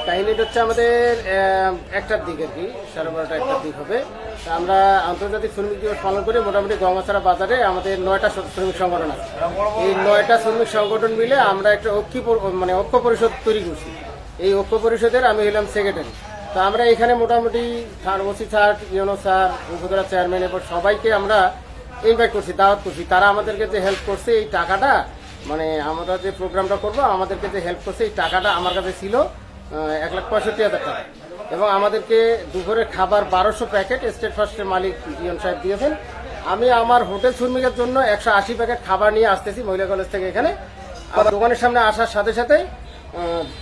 কাহিনীটা হচ্ছে আমাদের একটার দিক আর কি, 12:30 একটার দিক হবে। তা আমরা আন্তর্জাতিক শ্রমিক দিবস পালন করি। মোটামুটি গঙ্গাছড়া বাজারে আমাদের 9টা শ্রমিক সংগঠন আছে। এই 9টা শ্রমিক সংগঠন মিলে আমরা একটা ঐক্য পরিষদ তৈরি করছি। এই ঐক্য পরিষদের আমি হলাম সেক্রেটারি। তো আমরা এখানে মোটামুটি ওসি স্যার, ইউনো স্যার, উপজেলা চেয়ারম্যান এবং সবাইকে আমরা ইনভাইট করছি, দাওয়াত করছি। তারা আমাদেরকে যে হেল্প করছে এই টাকাটা, মানে আমরা যে প্রোগ্রামটা করবো আমাদেরকে যে হেল্প করছে এই টাকাটা আমার কাছে ছিল 1,65,000 টাকা। এবং আমাদেরকে দুপুরের খাবার 1200 প্যাকেট স্টেট ফার্স্টের মালিক জিয়ন সাহেব দিয়েছেন। আমি আমার হোটেল শ্রমিকের জন্য 180 প্যাকেট খাবার নিয়ে আসতেছি মহিলা কলেজ থেকে এখানে। আমার দোকানের সামনে আসার সাথে সাথে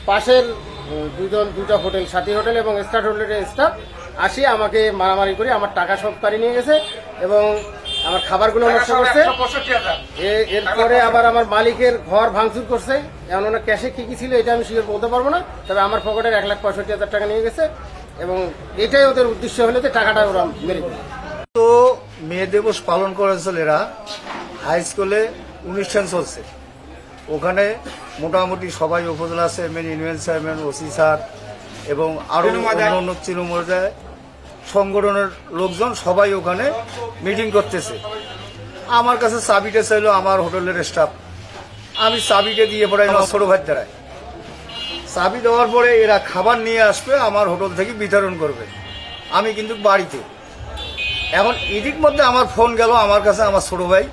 পাশের দুটা হোটেল, সাথী হোটেল এবং স্টার হোটেলের স্টাফ আসি আমাকে মারামারি করে আমার টাকা সব কারি নিয়ে গেছে এবং আমার খাবারগুলো নষ্ট করছে। এরপরে আবার আমার মালিকের ঘর ভাঙচুর করছে। এমন ওনার ক্যাশে কি কি ছিল এটা আমি শিওর বলতে পারবো না, তবে আমার পকেটের 1,65,000 টাকা নিয়ে গেছে এবং এটাই ওদের উদ্দেশ্য হলো যে টাকাটা ওরা মেরে দেবে। তো মে দিবস পালন করেছিল এরা হাই স্কুলে অনুষ্ঠান চলছে, ওখানে মোটামুটি সবাই উপজেলা chairman, union chairman, OC sir এবং আরো অন্য তৃণমূলের সংগঠনের লোকজন সবাই ওখানে মিটিং করতেছে। আমার কাছে চাবিটা চাইলো আমার হোটেলের স্টাফ। আমি চাবিটা দিয়ে পড়াই আমার ছোট ভাই দ্বারায় চাবি দেওয়ার পরে এরা খাবার নিয়ে আসবে, আমার হোটেল থেকে বিতরণ করবে। আমি কিন্তু বাড়িতে এখন এদিক মধ্যে আমার ফোন গেল আমার কাছে আমার ছোট ভাই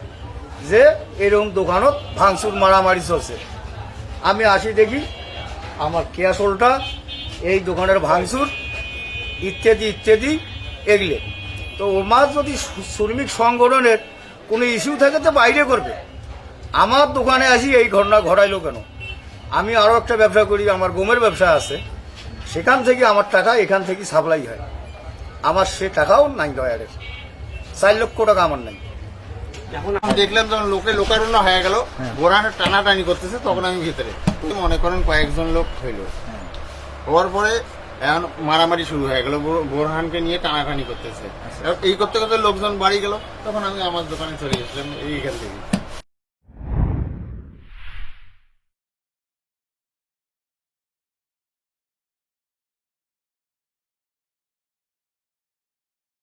যে এরকম দোকানত ভাঙচুর মারামারি চলছে। আমি আসি দেখি আমার ক্যাশোলটা এই দোকানের ভাঙচুর ইত্যাদি ইত্যাদি এগলে। তো ওমার যদি শ্রমিক সংগঠনের কোনো ইস্যু থাকে তো বাইরে করবে, আমার দোকানে আসি এই ঘটনা ঘটাইলো কেন? আমি আরও একটা ব্যবসা করি, আমার গমের ব্যবসা আছে, সেখান থেকে আমার টাকা এখান থেকে সাপ্লাই হয়। আমার সে টাকাও নাই দয়ারের, 4 লক্ষ টাকা আমার নাই। এখন আমি দেখলাম যখন লোকারণ্য হয়ে গেল, বোরহানের টানাটানি করতেছে, তখন আমি ভিতরে মনে করেন কয়েকজন লোক হইল। হওয়ার পরে এখন মারামারি শুরু হয়ে গেল, বোরহানকে নিয়ে টানাটানি করতেছে। এই করতে করতে লোকজন বাড়ি গেল, তখন আমি আমার দোকানে চলে গেছিলাম এইখান থেকে।